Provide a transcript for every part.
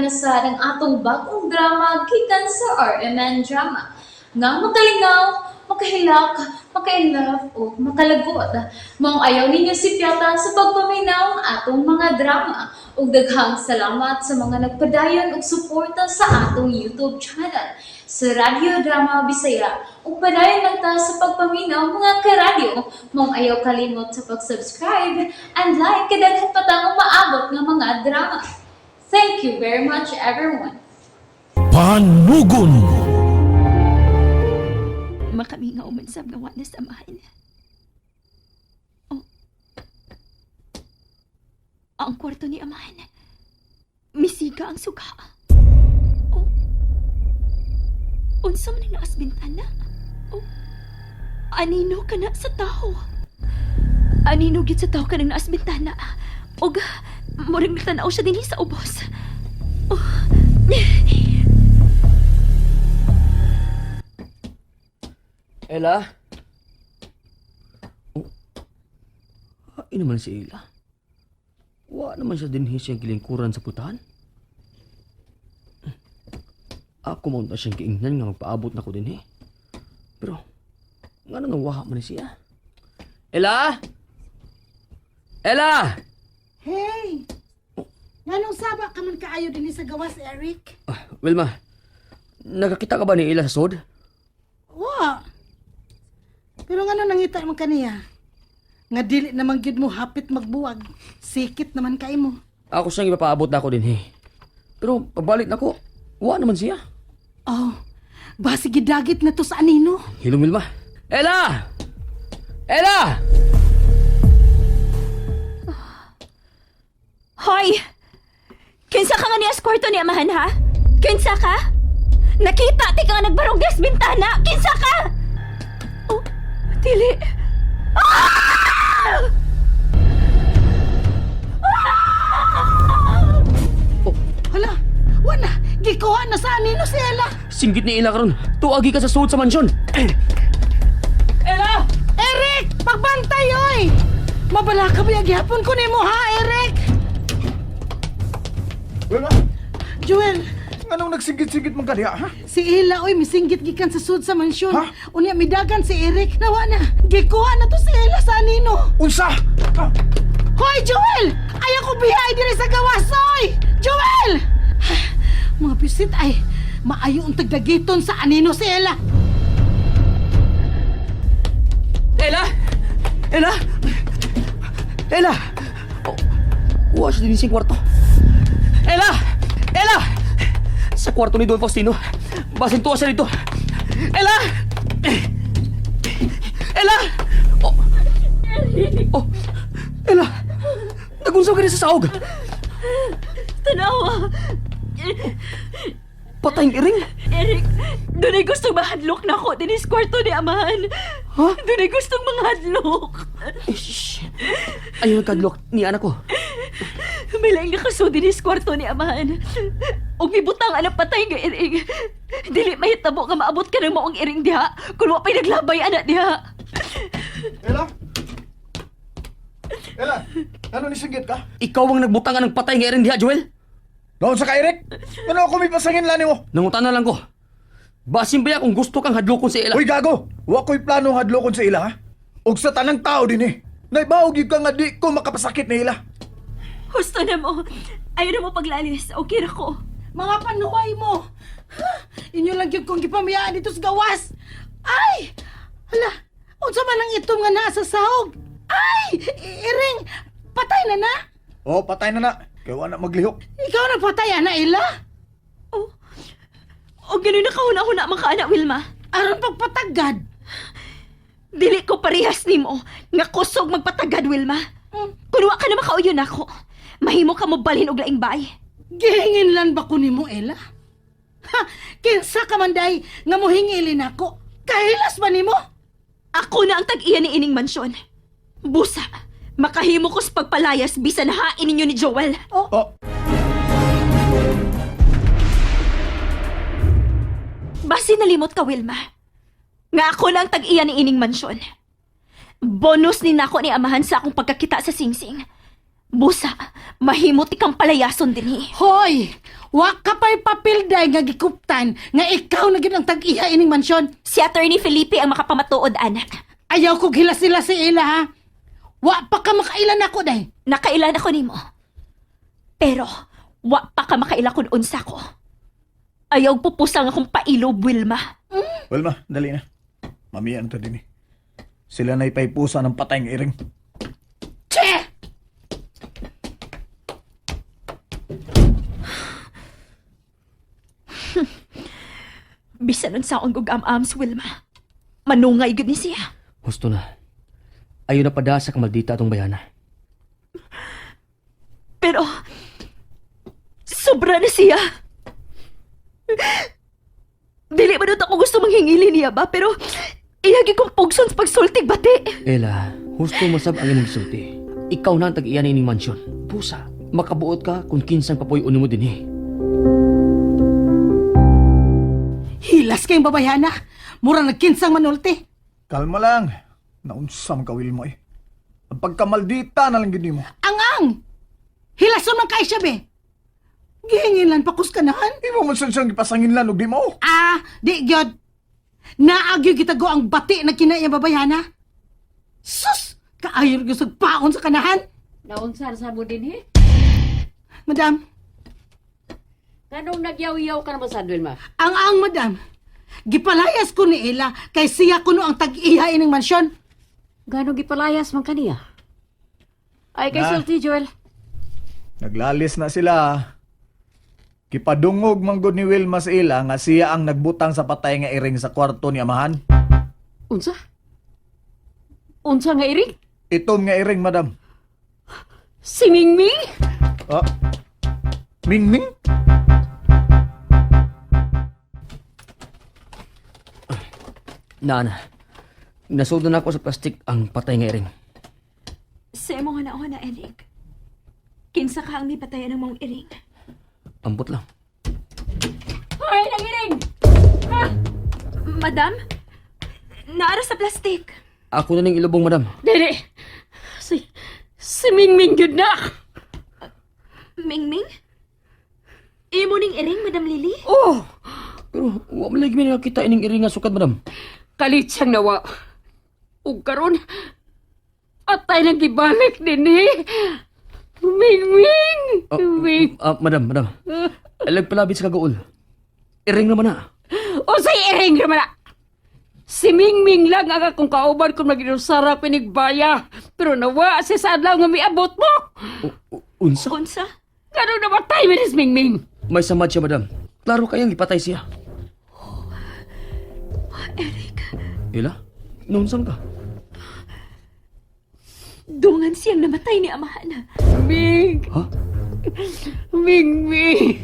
sa ng atong bagong drama gikan sa RMN Drama. Nga makalingaw, makahilak, maka-inlove o makalagot. Maong ayaw ninyo si Piota sa pagpaminaw ang atong mga drama. Ug daghang salamat sa mga nagpadayon og suporta sa atong YouTube channel sa Radio Drama Bisaya. Ug padayon lang ta sa pagpaminaw mga karadyo. Maong ayaw kalimot sa pag-subscribe and like kadaghan pa tang maabot nga mga drama. Thank you very much everyone. Panugon. Makamingaw man sab nga wa na samahan. Oh. Ang kwarto ni amahan. Misiga ang suga. Oh. Unsa man naas bintana? Oh. Anino ka na sa tao? Anino gid sa tao ka nang naas bintana? Og murag nagtanaw siya dinhi sa ubos. Oh. Ella? Oh. Ay naman si Ella. Wa naman siya dinhi siyang kilingkuran sa putahan. Ako mo na siyang kiingnan nga magpaabot na ko dinhi. Pero, nga nang waha man siya. Ella? Ella! Hey! Nganong saba ka man kaayo din sa gawas, Eric? Wilma, nakakita ka ba ni Ella sa sod? Wa! Pero nga nangita man kaniya? Nga dili naman gid mo hapit magbuwag. Sikit naman kay mo. Ako siyang ipapaabot na ko dinhi. Pero, pabalik na ko. Wa naman siya. Oh, basi gidagit na to sa anino. Hilong Wilma. Ella! Ella! Hoy! Kinsa ka nga ni kwarto ni amahan, ha? Kinsa ka? Nakita ti ka nga nagbaronggas bintana! Kinsa ka? Oh, dili. Ah! Hala, wala. Gikuha na sa anino si Ella. Singgit ni Ella karon. Tuagi ka sa suod sa mansyon. Ella! Eric! Pagbantay, oy! Mabala ka ba gyapon ko nimo, ha, Eric? Wilma, Joel, anong nagsigit-sigit mong kaliya, ha? si Ella, oy, misinggit gikan sa sud sa mansyon. Ha? Unya, midagan si Eric. Nawa na. Gikuha na to si Ella sa anino. Unsa? Ah, Hoy, Joel! Ayaw ko bihay diri sa gawas, oy! Joel! Mga pisit ay maayo ang tagdagiton sa anino si Ella. Ella! Ella! Ella! Oh, wa siya din sa kwarto. Ella! Ella! Sa kwarto ni Don Faustino. Basin tuwa siya dito. Ella! Ella! Oh! Oh! Ella! Nagunsaw ka rin sa saog. Tanawa! Patayng iring. Eric, doon ay gustong mahadlok na ako din sa kwarto ni amahan. Ha? Doon ay gustong manghadlok. Shh! Ayaw nagkadlok ni anak ko. May laing nakaso din sa kwarto ni amahan. Og mibutang anak patay nga iring. Dili mahitabo nga maabot ka ng maong iring diha. Kung wapay naglabay anak diha. Ella? Ella, ano nisigit ka? Ikaw ang nagbutang ng patay nga iring diha, Joel. Noon sa ka, Eric? Ano ako may pasangin lani mo? Nangutan na lang ko. Basin ba ya kung gusto kang hadlokon si Ella? Uy, gago! Wa ko'y plano hadlokon sa ila, ha? Og sa tanang tao din, eh. Naibawag yung ka nga di ko makapasakit na ila. Gusto na mo. Ayaw na mo paglalis. Okay na ko. Mga panuway mo. Ha? Inyo lang yung kong gipamayaan dito sa gawas. Ay! Hala, unsa man ang itom nga nasa sahog. Ay! Iring, patay na na. Oh, patay na na. Kaya wala maglihok. Ikaw nagpatay, ana, Ella? Oh. O gano'n na kahuna-huna makaanak, Wilma. Aron pagpatagad. Dili ko parehas nimo nga kusog magpatagad, Wilma. Kung wa ka na makauyon ako, mahimo ka mo balhin og laing bay. Gihingin lang ba ko nimo, Ella? Ha, kinsa ka man day nga mohingilin ako. Kahilas ba nimo? Ako na ang tag-iya ni ining mansyon. Busa, makahimo ko sa pagpalayas bisan hain ninyo ni Joel. Oh, Basi nalimot ka, Wilma. Nga ako na ang tag-iya ni ining mansyon. Bonus ni nako ni amahan sa akong pagkakita sa singsing. Busa, mahimot ikang palayason din Hoy! Wa ka pa'y papilday nga gikuptan nga ikaw na gid ang tag-iya ining mansyon. Si Attorney Felipe ang makapamatuod, anak. Ayaw kog hilas-hilas si ila ha. Wa pa ka makailan ako day. Nakailan ako nimo. Pero, wa pa ka makaila kung unsa ko. Ayaw pupusang akong pailob, Wilma. Wilma, dali na. Mamiyan to din eh. Sila na'y paipusa ng patay ng iring. Che! Bisan unsa akong gugam-ams, Wilma. Manungay gud ni siya. Husto na. Ayaw na padasa kang maldita atong bayana. Pero, sobra na siya. Dili man ako gusto manghingili niya ba, pero iyagi kong pugson sa pagsultig bati. Ela, husto masab ang imong sulti. Ikaw na ang tag-iyan ining mansyon. Pusa, makabuot ka kung kinsang papoy uno mo din eh. Hilas kayong babayana. Mura nagkinsang manulti. Kalma lang. Naunsam ka, Wilma eh. Ang pagkamaldita na lang gini mo. Ang! Hilason man kay siya be. Gihingilan pa kuskanahan. Di mo man siyang ipasangin lang o di mo. Ah, di gyud. Naagyo gitago ang bati na kinaya babayana. Sus! Kaayon gusto paon sa kanahan. Naunsar sa mo din eh. Madam, Kanong nagyaw-yaw ka naman sa Wilma? ang madam. Gipalayas ko ni Ila kay siya kuno ang tag-iya ining mansyon. Gano'ng gipalayas man kaniya? Ay, kay Na. Sulti Joel. Naglalis na sila. Kipadungog manggod ni Wilma sa ila nga siya ang nagbutang sa patay nga iring sa kwarto ni amahan. Unsa? Unsa nga iring? Itom nga iring, madam. Si Mingming? Ah? Mingming? Nana, nasudon ako sa plastik ang patay nga iring. Sa imo nga naon na, Eric. Kinsa ka ang nipatayan ng mong iring. Ambot lang. Ay, nang iring! Madam, naara sa plastik. Ako na ning ilubong, madam. Dere! Si Mingming yun na! Mingming? Imo ning iring, Madam Lily? Oh! Pero wa man lagi nakita ining iring nga sukad, madam. Kalit siyang nawa. Ug karon atay nang gibalik din eh. Mingming! Ming! Madam. Alag palabit sa kagaol. Iring naman na. O say iring naman na! Si Mingming lang ang akong kauban kung mag-inusara pinigbaya. Pero nawa si saan lang nga miabot mo. Unsa? Unsa? Ganun namatay mo ni si Mingming. May samad siya, madam. Klaro kayang ipatay siya. Eric, Ila? Nunsang ka? dungan siyang namatay ni amahan. Ming! Ha? Mingming!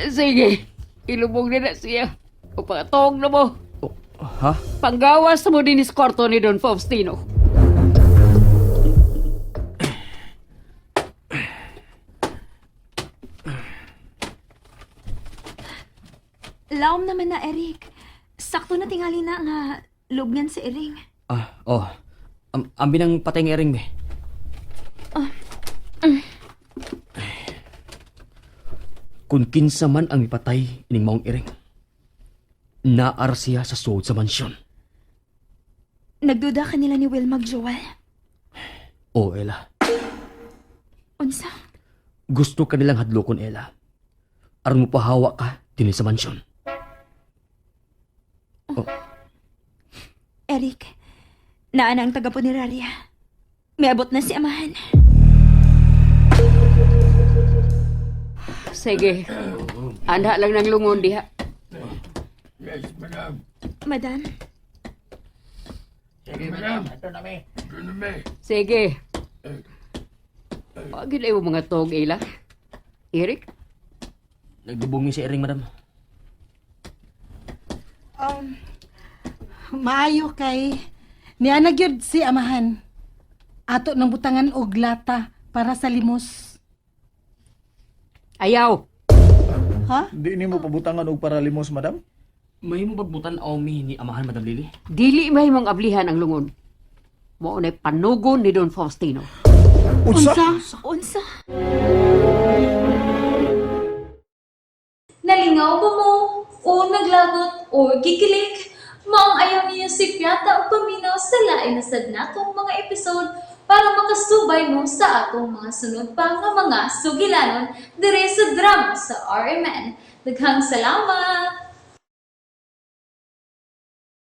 Sige, ilubog na siya. O pakatawag na mo. Oh, ha? Panggawas mo din is kwarto ni Don Faustino. Laom naman na, Eric. Sakto na tingali na nga lubngan si iring. Ang binang patay nga iring, be. Kung kinsa man ang ipatay ining maong iring, naar siya sa suod sa mansyon. Nagduda ka nila ni Will Joel. O, Ella. Unsa? Gusto ka nilang hadlokon, Ella. Aron mo pahawa ka din sa mansyon. Eric, naana ang taga-punerarya. May abot na si amahan. Sige, anda lang ng lungon diha. Madam, Sige. Pagin ay mo mga tog, Ila. Eric? Nagdubong si iring, madam. Maayo kay niya nagyud si amahan. Ato ng butangan og lata para sa limos. Ayaw. Ha? Di ni mo pabutangan og para limos, madam? May mo bagbutan awmi ni amahan, Madam Lily? Dili may mong ablihan ang lungon. Mo na panugon ni Don Faustino. Unsa? Unsa? Nalingaw ba mo? O naglagot? O gikilig? Maong ayaw niyo si Piata o paminaw sa lain na sad natong mga episode para makasubay mo sa atong mga sunod pa nga mga sugilanon dire sa drama sa RMN. Daghang salamat!